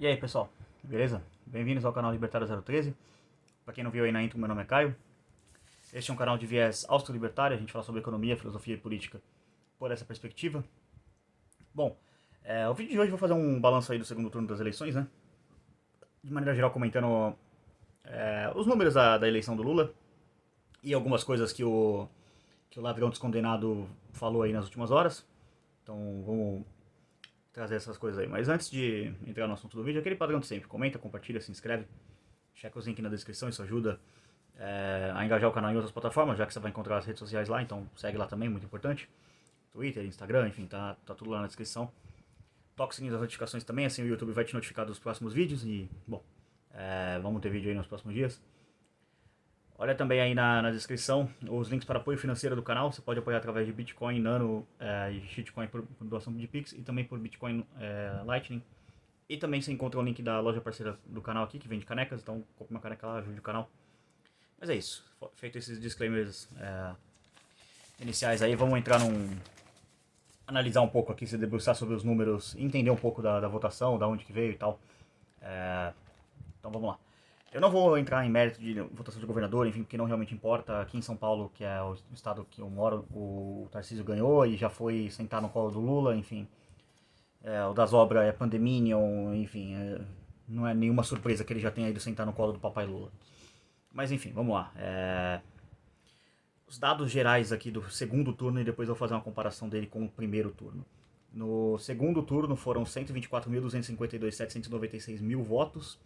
E aí pessoal, beleza? Bem-vindos ao canal Libertário 013. Para quem não viu aí na intro, meu nome é Caio. Este é um canal de viés austro-libertário, a gente fala sobre economia, filosofia e política por essa perspectiva. Bom, o vídeo de hoje eu vou fazer um balanço aí do segundo turno das eleições, né? De maneira geral comentando os números da eleição do Lula e algumas coisas que o ladrão descondenado falou aí nas últimas horas. Então vamos trazer essas coisas aí. Mas antes de entrar no assunto do vídeo, aquele padrão de sempre: comenta, compartilha, se inscreve, checa os links na descrição, isso ajuda a engajar o canal em outras plataformas, já que você vai encontrar as redes sociais lá, então segue lá também, muito importante. Twitter, Instagram, enfim, tá tudo lá na descrição. Toca o sininho das notificações também, assim o YouTube vai te notificar dos próximos vídeos e, bom, vamos ter vídeo aí nos próximos dias. Olha também aí na descrição os links para apoio financeiro do canal. Você pode apoiar através de Bitcoin, Nano e Shitcoin por doação de Pix e também por Bitcoin Lightning. E também você encontra o link da loja parceira do canal aqui, que vende canecas, então compre uma caneca lá, ajude o canal. Mas é isso, feito esses disclaimers iniciais aí, vamos entrar analisar um pouco aqui, se debruçar sobre os números, entender um pouco da votação, da onde que veio e tal. Então vamos lá. Eu não vou entrar em mérito de votação de governador, enfim, porque não realmente importa. Aqui em São Paulo, que é o estado que eu moro, o Tarcísio ganhou e já foi sentar no colo do Lula, enfim. O das obras é Pandeminion, enfim, não é nenhuma surpresa que ele já tenha ido sentar no colo do papai Lula. Mas enfim, vamos lá. Os dados gerais aqui do segundo turno e depois eu vou fazer uma comparação dele com o primeiro turno. No segundo turno foram 124.252.796 mil votos.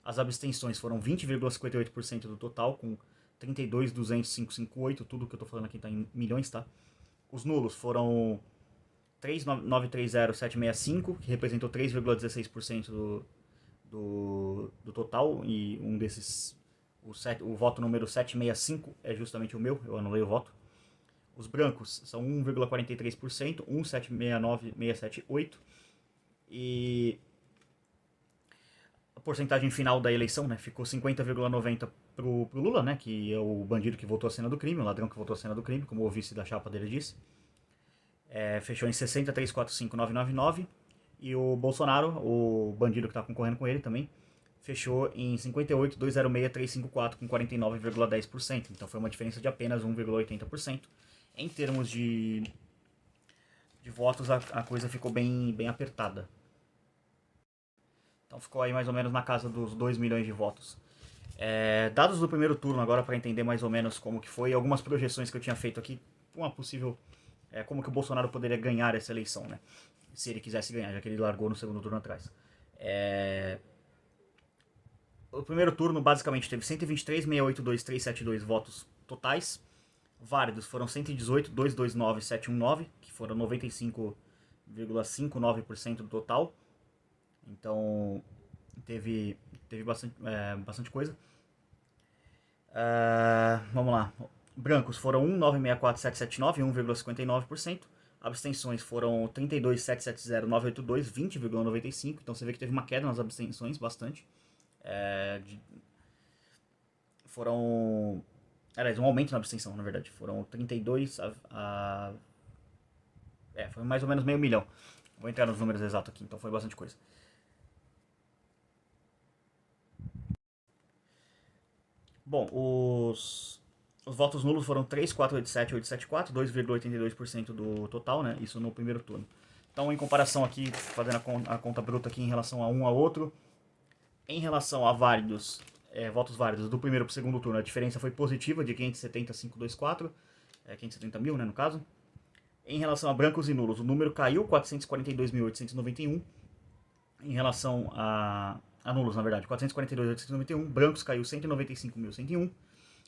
As abstenções foram 20,58% do total, com 32.205,58. Tudo que eu tô falando aqui tá em milhões, tá? Os nulos foram 3.930.765, que representou 3,16% do total, e um desses, o voto número 765 é justamente o meu, eu anulei o voto. Os brancos são 1,43%, 1.769.678, e a porcentagem final da eleição, né, ficou 50,90% pro Lula, né, que é o bandido que voltou à cena do crime, o ladrão que voltou à cena do crime, como o vice da chapa dele disse. Fechou em 60,345,999. E o Bolsonaro, o bandido que está concorrendo com ele também, fechou em 58,206,354 com 49,10%. Então foi uma diferença de apenas 1,80%. Em termos de votos, a coisa ficou bem apertada. Então ficou aí mais ou menos na casa dos 2 milhões de votos. Dados do primeiro turno agora, para entender mais ou menos como que foi, algumas projeções que eu tinha feito aqui, uma possível como que o Bolsonaro poderia ganhar essa eleição, né? Se ele quisesse ganhar, já que ele largou no segundo turno atrás. O primeiro turno basicamente teve 123.682.372 votos totais. Válidos foram 118.229.719, que foram 95,59% do total. Então teve bastante coisa. Vamos lá. Brancos foram 1.964.779, 1,59%. Abstenções foram 32.770.982, 20,95%. Então você vê que teve uma queda nas abstenções, bastante. Foram... Aliás, um aumento na abstenção, na verdade. Foram 32 foi mais ou menos meio milhão. Vou entrar nos números exatos aqui, então foi bastante coisa. Bom, os votos nulos foram 3.487.874, 2,82% do total, né? Isso no primeiro turno. Então, em comparação aqui, fazendo a conta bruta aqui em relação a um a outro, em relação a válidos, votos válidos do primeiro para o segundo turno, a diferença foi positiva, de 570.524, 570 mil, né, no caso. Em relação a brancos e nulos, o número caiu, 442.891. Em relação a nulos, na verdade, 442.891. Brancos caiu 195.101.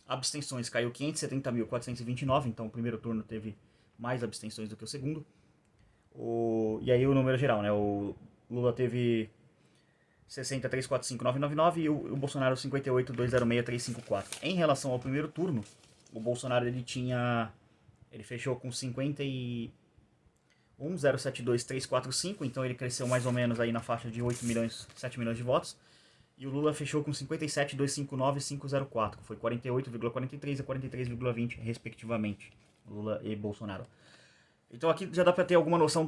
Abstenções caiu 570.429. Então o primeiro turno teve mais abstenções do que o segundo. E aí o número geral, né? O Lula teve 60.345.999 e o Bolsonaro 58.206.354. Em relação ao primeiro turno, o Bolsonaro ele fechou com 51.072.345, então ele cresceu mais ou menos aí na faixa de 8 milhões, 7 milhões de votos. E o Lula fechou com 57.259.504, foi 48,43 a 43,20 respectivamente, Lula e Bolsonaro. Então aqui já dá pra ter alguma noção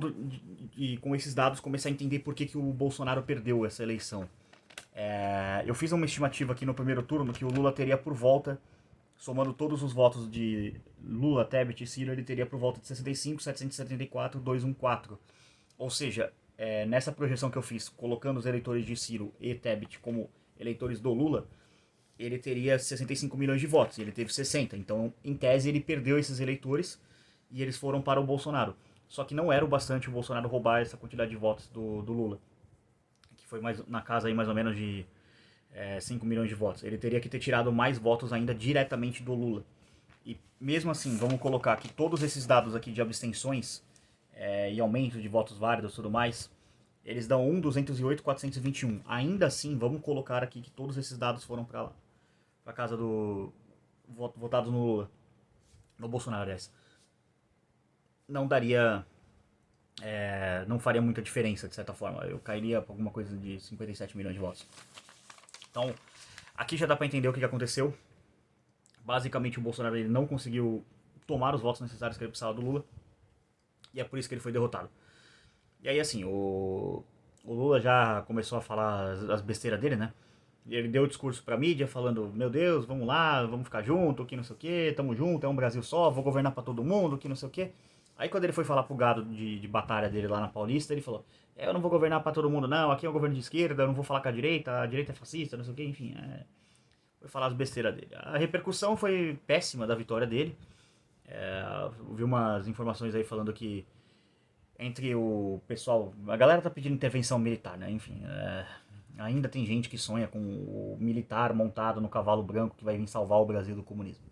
com esses dados, começar a entender por que o Bolsonaro perdeu essa eleição. Eu fiz uma estimativa aqui no primeiro turno que o Lula teria por volta, somando todos os votos de Lula, Tebet e Ciro, ele teria por volta de 65, 774, 214. Ou seja, nessa projeção que eu fiz, colocando os eleitores de Ciro e Tebet como eleitores do Lula, ele teria 65 milhões de votos, e ele teve 60. Então, em tese, ele perdeu esses eleitores e eles foram para o Bolsonaro. Só que não era o bastante o Bolsonaro roubar essa quantidade de votos do Lula, que foi mais na casa aí mais ou menos de 5 milhões de votos. Ele teria que ter tirado mais votos ainda diretamente do Lula. E mesmo assim, vamos colocar que todos esses dados aqui de abstenções e aumento de votos válidos e tudo mais, eles dão 1.208.421. Ainda assim, vamos colocar aqui que todos esses dados foram para lá, para casa do votados no Lula, no Bolsonaro, aliás. Não daria, não faria muita diferença, de certa forma. Eu cairia para alguma coisa de 57 milhões de votos. Então, aqui já dá para entender o que aconteceu. Basicamente, o Bolsonaro ele não conseguiu tomar os votos necessários que ele precisava do Lula. E é por isso que ele foi derrotado. E aí, assim, o Lula já começou a falar as besteiras dele, né? E ele deu o discurso pra mídia falando, meu Deus, vamos lá, vamos ficar junto, que não sei o que, tamo junto, é um Brasil só, vou governar pra todo mundo, que não sei o que. Aí quando ele foi falar pro gado de batalha dele lá na Paulista, ele falou, eu não vou governar pra todo mundo não, aqui é um governo de esquerda, eu não vou falar com a direita é fascista, não sei o que, enfim. Foi falar as besteiras dele. A repercussão foi péssima da vitória dele. Vi umas informações aí falando que entre o pessoal, a galera tá pedindo intervenção militar, né? Enfim, ainda tem gente que sonha com o militar montado no cavalo branco que vai vir salvar o Brasil do comunismo.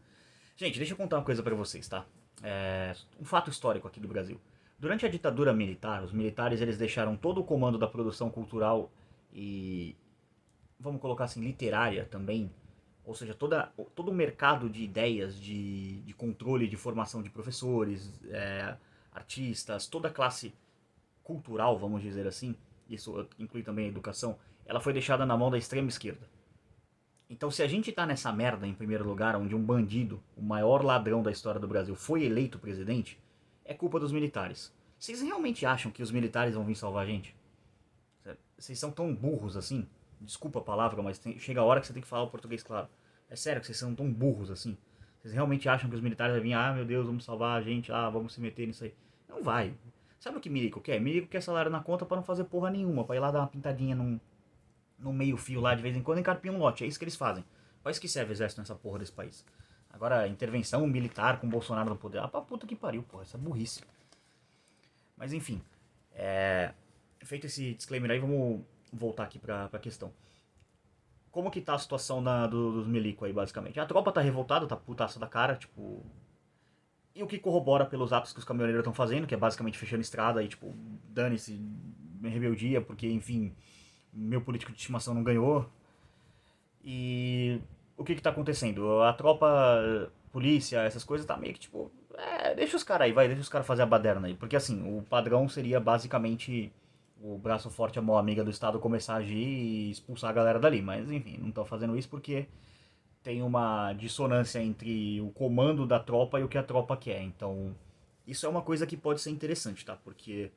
Gente, deixa eu contar uma coisa pra vocês, tá? Um fato histórico aqui do Brasil. Durante a ditadura militar, os militares eles deixaram todo o comando da produção cultural e, vamos colocar assim, literária também, ou seja, todo o mercado de ideias, de controle, de formação de professores, artistas, toda a classe cultural, vamos dizer assim, isso inclui também a educação, ela foi deixada na mão da extrema esquerda. Então, se a gente tá nessa merda, em primeiro lugar, onde um bandido, o maior ladrão da história do Brasil, foi eleito presidente, é culpa dos militares. Vocês realmente acham que os militares vão vir salvar a gente? Vocês são tão burros assim? Desculpa a palavra, mas chega a hora que você tem que falar o português claro. É sério que vocês são tão burros assim? Vocês realmente acham que os militares vão vir, meu Deus, vamos salvar a gente, vamos se meter nisso aí? Não vai. Sabe o que Milico quer? Milico quer salário na conta pra não fazer porra nenhuma, pra ir lá dar uma pintadinha no meio fio lá de vez em quando e encarpir um lote. É isso que eles fazem. Pra isso que serve o exército nessa porra desse país. Agora, intervenção militar com Bolsonaro no poder. Pra puta que pariu, porra. Essa burrice. Mas enfim. Feito esse disclaimer aí, vamos voltar aqui pra questão. Como que tá a situação dos milico aí, basicamente? A tropa tá revoltada, tá putaça da cara, tipo... E o que corrobora pelos atos que os caminhoneiros estão fazendo, que é basicamente fechando estrada e, tipo, dane-se, rebeldia, porque, enfim, meu político de estimação não ganhou. E o que tá acontecendo? A tropa, polícia, essas coisas, tá meio que, tipo, deixa os caras aí, deixa os caras fazer a baderna aí. Porque, assim, o padrão seria basicamente o braço forte, a mão amiga do Estado começar a agir e expulsar a galera dali. Mas, enfim, não estão fazendo isso porque tem uma dissonância entre o comando da tropa e o que a tropa quer. Então, isso é uma coisa que pode ser interessante, tá? Porque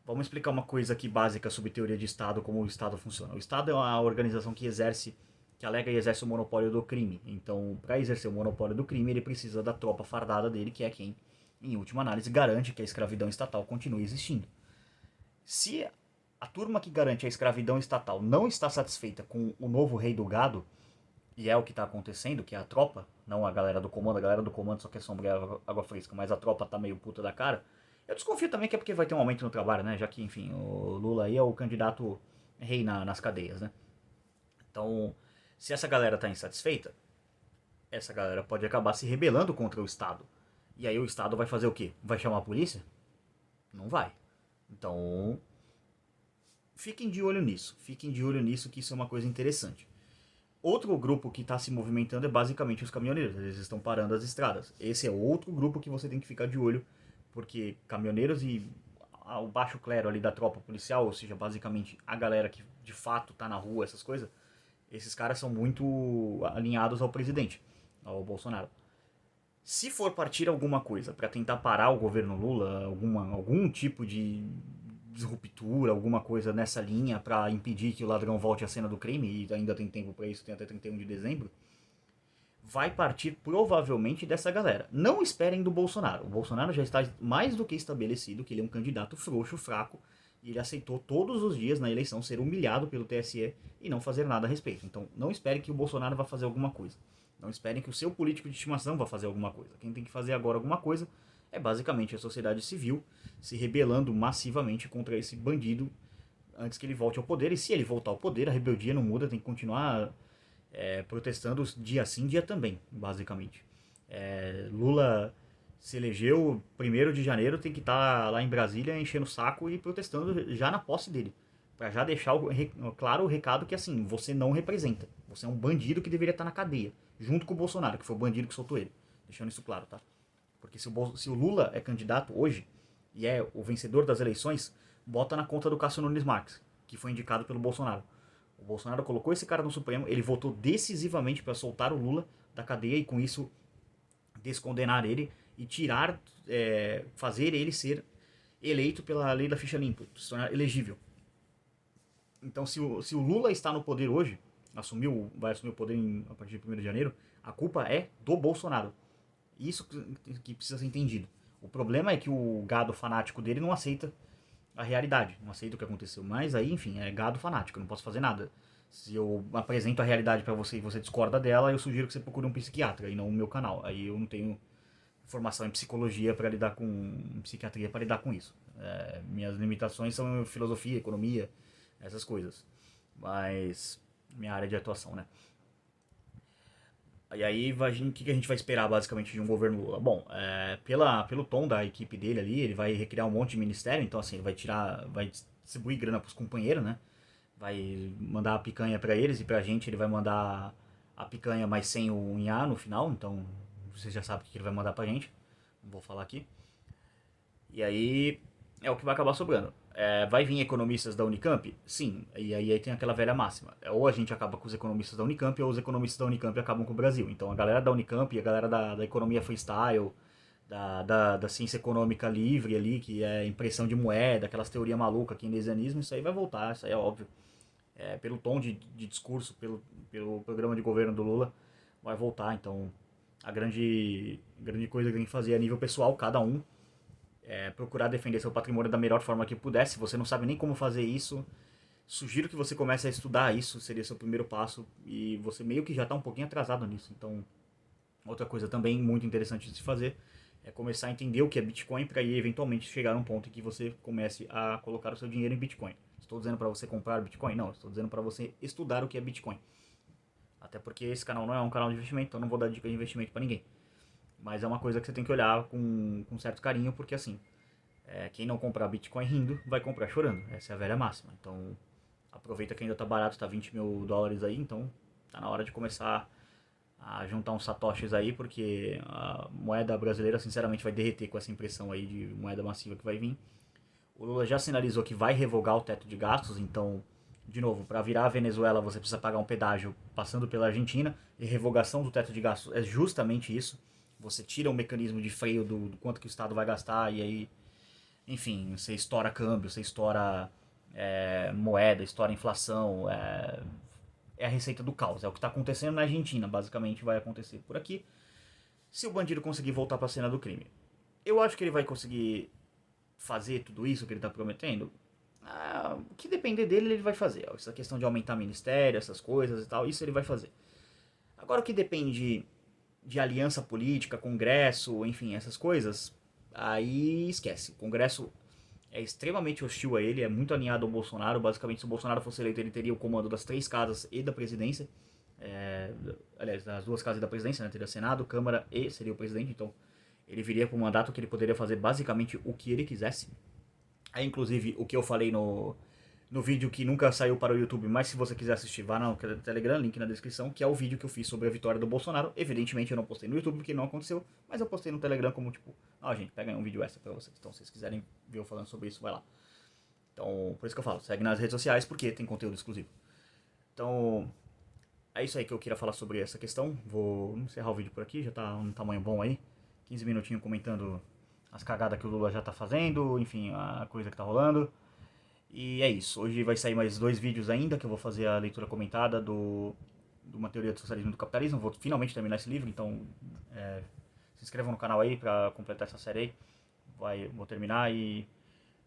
vamos explicar uma coisa aqui básica sobre teoria de Estado, como o Estado funciona. O Estado é uma organização que alega e exerce o monopólio do crime. Então, para exercer o monopólio do crime, ele precisa da tropa fardada dele, que é quem, em última análise, garante que a escravidão estatal continue existindo. Se a turma que garante a escravidão estatal não está satisfeita com o novo rei do gado, e é o que está acontecendo, que é a tropa, não a galera do comando só quer sombrear água fresca, mas a tropa tá meio puta da cara, eu desconfio também que é porque vai ter um aumento no trabalho, né? Já que, enfim, o Lula aí é o candidato rei nas cadeias, né? Então, se essa galera tá insatisfeita, essa galera pode acabar se rebelando contra o Estado. E aí o Estado vai fazer o quê? Vai chamar a polícia? Não vai. Então, fiquem de olho nisso. Fiquem de olho nisso, que isso é uma coisa interessante. Outro grupo que está se movimentando é basicamente os caminhoneiros. Eles estão parando as estradas. Esse é outro grupo que você tem que ficar de olho, porque caminhoneiros e o baixo clero ali da tropa policial, ou seja, basicamente a galera que de fato está na rua, essas coisas, esses caras são muito alinhados ao presidente, ao Bolsonaro. Se for partir alguma coisa para tentar parar o governo Lula, algum tipo de disruptura, alguma coisa nessa linha para impedir que o ladrão volte à cena do crime, e ainda tem tempo para isso, tem até 31 de dezembro, vai partir provavelmente dessa galera. Não esperem do Bolsonaro. O Bolsonaro já está mais do que estabelecido que ele é um candidato frouxo, fraco, e ele aceitou todos os dias na eleição ser humilhado pelo TSE e não fazer nada a respeito. Então não esperem que o Bolsonaro vá fazer alguma coisa. Não esperem que o seu político de estimação vá fazer alguma coisa. Quem tem que fazer agora alguma coisa é basicamente a sociedade civil se rebelando massivamente contra esse bandido antes que ele volte ao poder. E se ele voltar ao poder, a rebeldia não muda, tem que continuar protestando dia sim, dia também, basicamente. Lula se elegeu 1º de janeiro, tem que estar lá em Brasília enchendo o saco e protestando já na posse dele. Pra já deixar claro o recado que assim, você não representa. Você é um bandido que deveria estar na cadeia, junto com o Bolsonaro, que foi o bandido que soltou ele. Deixando isso claro, tá? Porque se o Lula é candidato hoje e é o vencedor das eleições, bota na conta do Cássio Nunes Marques, que foi indicado pelo Bolsonaro. O Bolsonaro colocou esse cara no Supremo, ele votou decisivamente para soltar o Lula da cadeia e com isso descondenar ele e tirar, fazer ele ser eleito pela lei da ficha limpa, se tornar elegível. Então, se o Lula está no poder hoje, vai assumir o poder a partir de 1º de janeiro, a culpa é do Bolsonaro. Isso que precisa ser entendido. O problema é que o gado fanático dele não aceita a realidade, não aceita o que aconteceu. Mas aí, enfim, é gado fanático, eu não posso fazer nada. Se eu apresento a realidade para você e você discorda dela, eu sugiro que você procure um psiquiatra e não o meu canal. Aí eu não tenho formação em psicologia para lidar com em psiquiatria para lidar com isso. Minhas limitações são filosofia, economia, essas coisas. Mas minha área de atuação, né? E aí, o que a gente vai esperar basicamente de um governo Lula? Bom, pelo tom da equipe dele ali, ele vai recriar um monte de ministério, então assim, ele vai distribuir grana pros companheiros, né? Vai mandar a picanha pra eles e pra gente ele vai mandar a picanha, mas sem o Inhá no final, então você já sabe o que ele vai mandar pra gente, não vou falar aqui. E aí é o que vai acabar sobrando. Vai vir economistas da Unicamp? Sim. E aí tem aquela velha máxima. Ou a gente acaba com os economistas da Unicamp, ou os economistas da Unicamp acabam com o Brasil. Então a galera da Unicamp e a galera da economia freestyle, da ciência econômica livre ali, que é impressão de moeda, aquelas teorias malucas, keynesianismo, isso aí vai voltar, isso aí é óbvio. Pelo tom de discurso, pelo programa de governo do Lula, vai voltar. Então a grande coisa que tem que fazer a nível pessoal, cada um procurar defender seu patrimônio da melhor forma que puder. Se você não sabe nem como fazer isso, sugiro que você comece a estudar isso, seria seu primeiro passo, e você meio que já está um pouquinho atrasado nisso. Então, outra coisa também muito interessante de se fazer é começar a entender o que é Bitcoin para ir eventualmente chegar a um ponto em que você comece a colocar o seu dinheiro em Bitcoin. Estou dizendo para você comprar Bitcoin? Não, estou dizendo para você estudar o que é Bitcoin. Até porque esse canal não é um canal de investimento, então não vou dar dica de investimento para ninguém. Mas é uma coisa que você tem que olhar com certo carinho, porque assim, quem não comprar Bitcoin rindo, vai comprar chorando. Essa é a velha máxima. Então, aproveita que ainda tá barato, tá 20 mil dólares aí, então tá na hora de começar a juntar uns satoshis aí, porque a moeda brasileira, sinceramente, vai derreter com essa impressão aí de moeda massiva que vai vir. O Lula já sinalizou que vai revogar o teto de gastos, então, de novo, para virar a Venezuela você precisa pagar um pedágio passando pela Argentina, e revogação do teto de gastos é justamente isso. Você tira o mecanismo de freio do quanto que o Estado vai gastar e aí, enfim, você estoura câmbio, você estoura moeda, estoura inflação, é a receita do caos. É o que está acontecendo na Argentina, basicamente vai acontecer por aqui, se o bandido conseguir voltar para a cena do crime. Eu acho que ele vai conseguir fazer tudo isso que ele está prometendo. O que depender dele, ele vai fazer. Essa questão de aumentar ministério, essas coisas e tal, isso ele vai fazer. Agora, o que depende de aliança política, Congresso, enfim, essas coisas, aí esquece. O Congresso é extremamente hostil a ele, é muito alinhado ao Bolsonaro. Basicamente, se o Bolsonaro fosse eleito, ele teria o comando das 3 casas e da presidência. Aliás, das 2 casas da presidência, né? Teria Senado, Câmara e seria o presidente. Então, ele viria para um mandato que ele poderia fazer basicamente o que ele quisesse. Inclusive, o que eu falei no vídeo que nunca saiu para o YouTube, mas se você quiser assistir, vá no Telegram, link na descrição, que é o vídeo que eu fiz sobre a vitória do Bolsonaro. Evidentemente eu não postei no YouTube porque não aconteceu, mas eu postei no Telegram como tipo, gente, pega aí um vídeo extra pra vocês. Então se vocês quiserem ver eu falando sobre isso, vai lá. Então, por isso que eu falo, segue nas redes sociais porque tem conteúdo exclusivo. Então, é isso aí que eu queria falar sobre essa questão. Vou encerrar o vídeo por aqui, já tá um tamanho bom aí. 15 minutinhos comentando as cagadas que o Lula já tá fazendo, enfim, a coisa que tá rolando. E é isso. Hoje vai sair mais 2 vídeos ainda, que eu vou fazer a leitura comentada de uma teoria do socialismo e do capitalismo. Vou finalmente terminar esse livro, então se inscrevam no canal aí pra completar essa série aí. Vou terminar e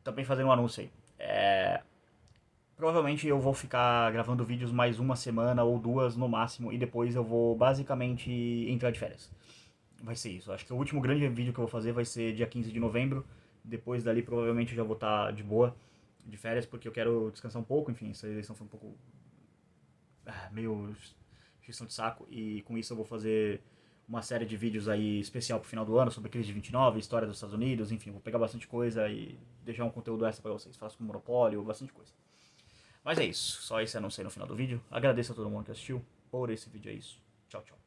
também fazer um anúncio aí. Provavelmente eu vou ficar gravando vídeos mais uma semana ou 2 no máximo, e depois eu vou basicamente entrar de férias. Vai ser isso. Acho que o último grande vídeo que eu vou fazer vai ser dia 15 de novembro. Depois dali provavelmente eu já vou estar de boa, de férias, porque eu quero descansar um pouco. Enfim, essa eleição foi um pouco meio gestão de saco, e com isso eu vou fazer uma série de vídeos aí especial pro final do ano sobre a crise de 29, história dos Estados Unidos, enfim, vou pegar bastante coisa e deixar um conteúdo extra pra vocês. Faço com monopólio, bastante coisa. Mas é isso, só esse anúncio aí no final do vídeo. Agradeço a todo mundo que assistiu por esse vídeo, é isso. Tchau, tchau.